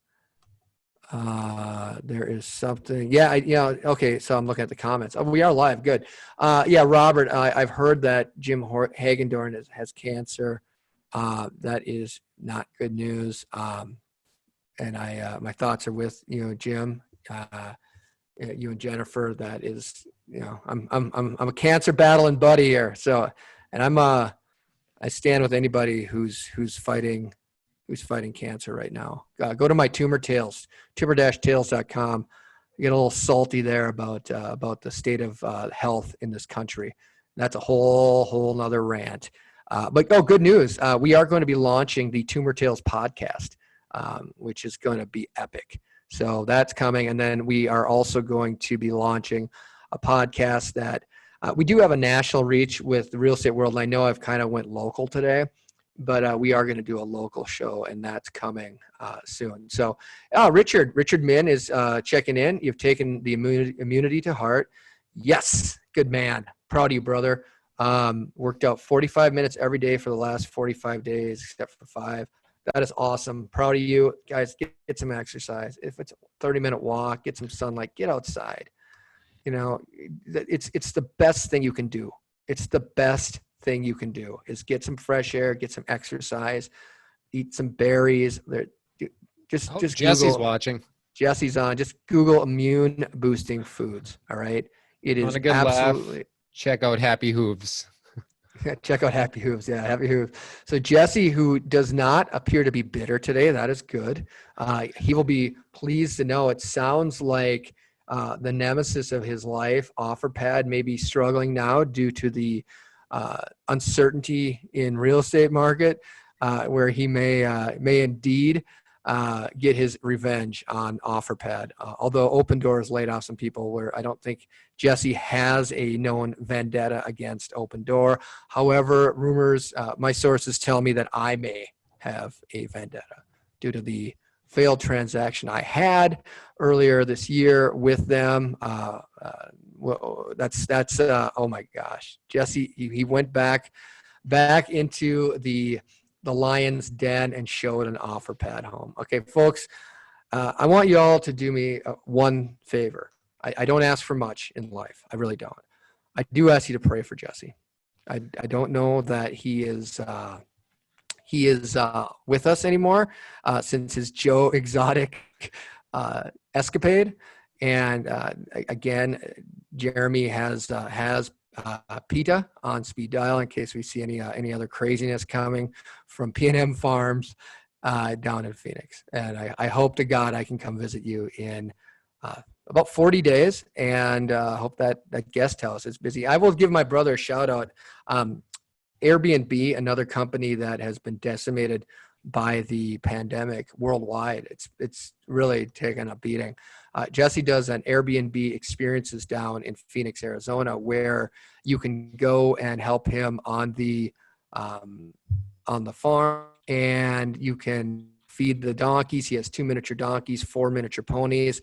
There is something. Yeah. Okay. So I'm looking at the comments. Oh, we are live. Good. Yeah, Robert, I've heard that Jim Hagendorn has cancer. That is not good news. And my thoughts are with Jim, you and Jennifer. That is, I'm a cancer battling buddy here. So, and I stand with anybody who's fighting cancer right now. Go to my tumor tales.com. Get a little salty there about the state of health in this country. That's a whole nother rant. But good news. We are going to be launching the Tumor Tales podcast, which is going to be epic. So that's coming. And then we are also going to be launching a podcast that we do have a national reach with the real estate world. And I know I've kind of went local today, but we are going to do a local show, and that's coming soon. So Richard Min is checking in. You've taken the immunity to heart. Yes. Good man. Proud of you, brother. Worked out 45 minutes every day for the last 45 days, except for 5. That is awesome. Proud of you guys. Get some exercise. If it's a 30-minute walk, get some sunlight, get outside. It's the best thing you can do. It's the best thing you can do is get some fresh air, get some exercise, eat some berries. Just Jesse's Google, watching. Jesse's on. Just Google immune boosting foods. All right. It is On a good absolutely. laugh, check out Happy Hooves. Check out Happy Hooves. Yeah, Happy Hooves. So Jesse, who does not appear to be bitter today, that is good. He will be pleased to know it sounds like the nemesis of his life, OfferPad, may be struggling now due to the uncertainty in real estate market, where he may indeed get his revenge on OfferPad. Although Open Doors laid off some people, where I don't think Jesse has a known vendetta against Open Door. However, rumors, my sources tell me that I may have a vendetta due to the failed transaction I had earlier this year with them. That's oh my gosh, Jesse, he went back into the lion's den and showed an OfferPad home. Okay, folks, I want you all to do me one favor. I don't ask for much in life. I really don't. I do ask you to pray for Jesse. I don't know that he is with us anymore since his Joe Exotic escapade. And again, Jeremy has PETA on speed dial in case we see any other craziness coming from P&M Farms down in Phoenix. And I hope to God I can come visit you in about 40 days, and hope that guest house is busy. I will give my brother a shout out. Airbnb, another company that has been decimated by the pandemic worldwide. It's really taken a beating. Jesse does an Airbnb experiences down in Phoenix, Arizona, where you can go and help him on the farm, and you can feed the donkeys. He has 2 miniature donkeys, 4 miniature ponies.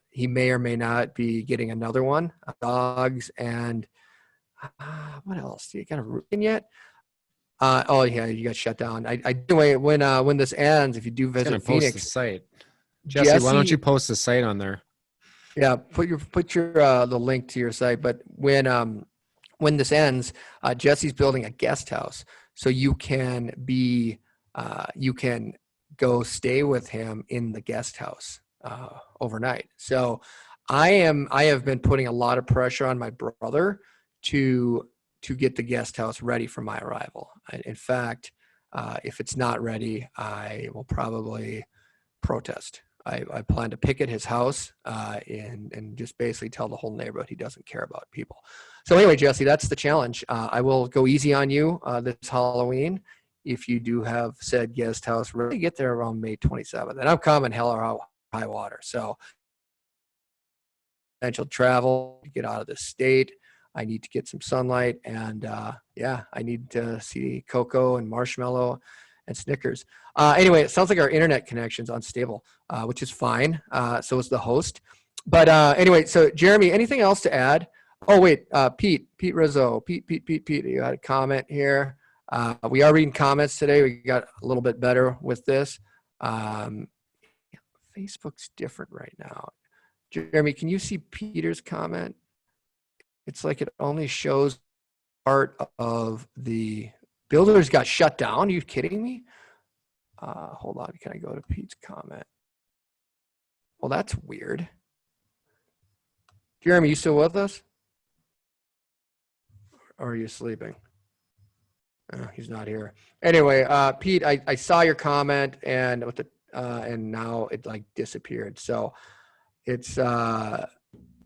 He may or may not be getting another one, dogs, and what else? You got a routine yet? Oh yeah, you got shut down. Anyway, when this ends, if you do visit Post the Phoenix, site. Jesse, why don't you post the site on there? Yeah, put your the link to your site. But when this ends, Jesse's building a guest house, so you can go stay with him in the guest house overnight. So I have been putting a lot of pressure on my brother to get the guest house ready for my arrival. In fact, if it's not ready, I will probably protest. I plan to picket his house and just basically tell the whole neighborhood he doesn't care about people. So anyway, Jesse, that's the challenge. I will go easy on you this Halloween. If you do have said guest house, really get there around May 27th. And I'm coming hell or high water. So potential travel, get out of the state. I need to get some sunlight, and I need to see Coco and Marshmallow and Snickers. Anyway, it sounds like our internet connection's unstable, which is fine. So is the host. But anyway, so Jeremy, anything else to add? Oh wait, Pete Rizzo, Pete, you had a comment here. We are reading comments today. We got a little bit better with this. Facebook's different right now. Jeremy, can you see Peter's comment? It's like it only shows part of the builders got shut down. Are you kidding me? Hold on. Can I go to Pete's comment? Well, that's weird. Jeremy, you still with us? Or are you sleeping? He's not here. Anyway, Pete, I saw your comment, and with the and now it like disappeared. So it's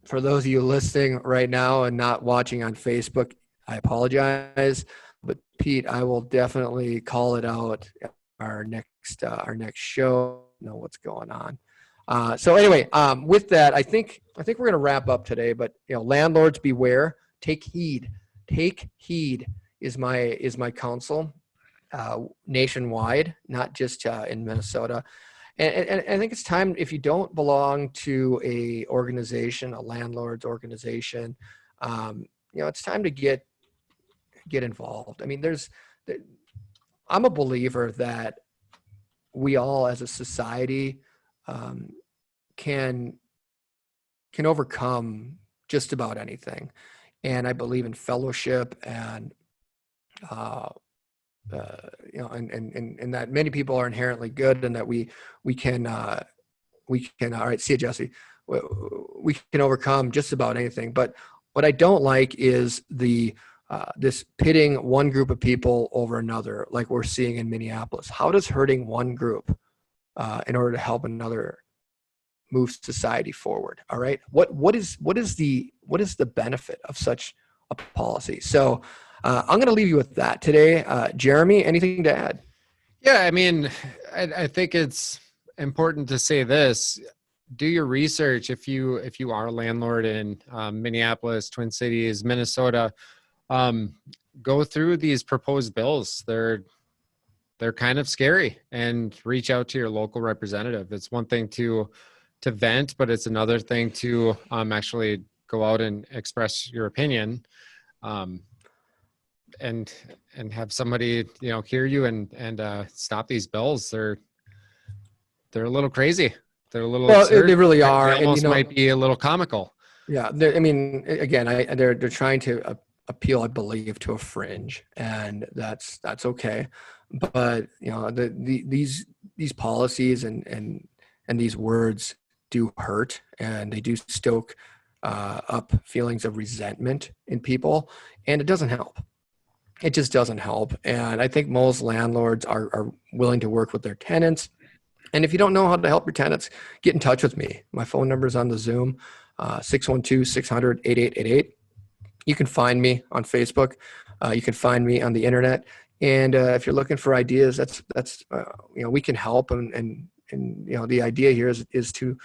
for those of you listening right now and not watching on Facebook, I apologize. But Pete, I will definitely call it out at our next show. Know what's going on. So anyway, with that, I think we're going to wrap up today. But landlords beware. Take heed. Take heed is my counsel nationwide, not just in Minnesota. And I think it's time, if you don't belong to a organization, a landlord's organization, it's time to get involved. I mean, I'm a believer that we all as a society can overcome just about anything. And I believe in fellowship and and that many people are inherently good, and that we can all right, see you, Jesse. We can overcome just about anything. But what I don't like is the this pitting one group of people over another, like we're seeing in Minneapolis. How does hurting one group in order to help another move society forward? All right. What is the benefit of such a policy? So I'm going to leave you with that today. Jeremy, anything to add? Yeah, I mean, I think it's important to say this. Do your research if you are a landlord in Minneapolis, Twin Cities, Minnesota. Go through these proposed bills. They're kind of scary, and reach out to your local representative. It's one thing to vent, but it's another thing to actually go out and express your opinion, and have somebody hear you and stop these bills. They're a little crazy. They're a little absurd. They really are. They almost might be a little comical. Yeah, I mean, again, they're trying to appeal, I believe, to a fringe, and that's okay. But these policies and these words do hurt, and they do stoke up feelings of resentment in people, and it doesn't help. It just doesn't help. And I think most landlords are willing to work with their tenants. And if you don't know how to help your tenants, get in touch with me. My phone number is on the Zoom, 612-600-8888. You can find me on Facebook. You can find me on the internet. And if you're looking for ideas, that's we can help. And the idea here is to,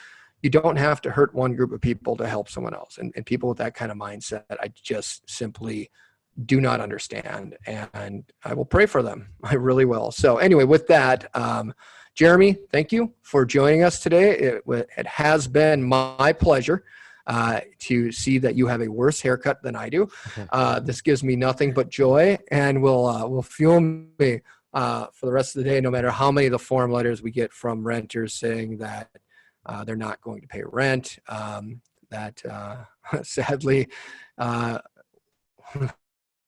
you don't have to hurt one group of people to help someone else. And people with that kind of mindset, I just simply do not understand. And I will pray for them. I really will. So anyway, with that, Jeremy, thank you for joining us today. It has been my pleasure to see that you have a worse haircut than I do. This gives me nothing but joy, and will fuel me for the rest of the day, no matter how many of the form letters we get from renters saying that they're not going to pay rent. Sadly,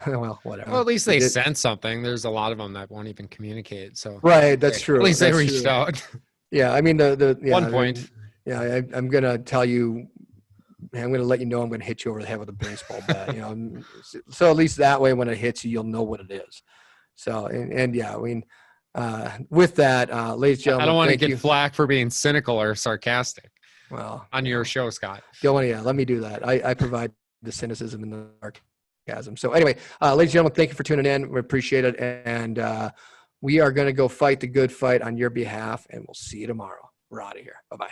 well, whatever. Well, at least they sent something. There's a lot of them that won't even communicate. So right, that's true. At least they reached out. Yeah, I mean One point. I'm gonna tell you. I'm gonna let you know I'm gonna hit you over the head with a baseball bat. So at least that way, when it hits you, you'll know what it is. So and yeah, I mean, with that, ladies and gentlemen, I don't want to get flack for being cynical or sarcastic. Well, on your show, Scott. Let me do that. I provide the cynicism and the sarcasm. So anyway, ladies and gentlemen, thank you for tuning in. We appreciate it. And we are going to go fight the good fight on your behalf, and we'll see you tomorrow. We're out of here. Bye-bye.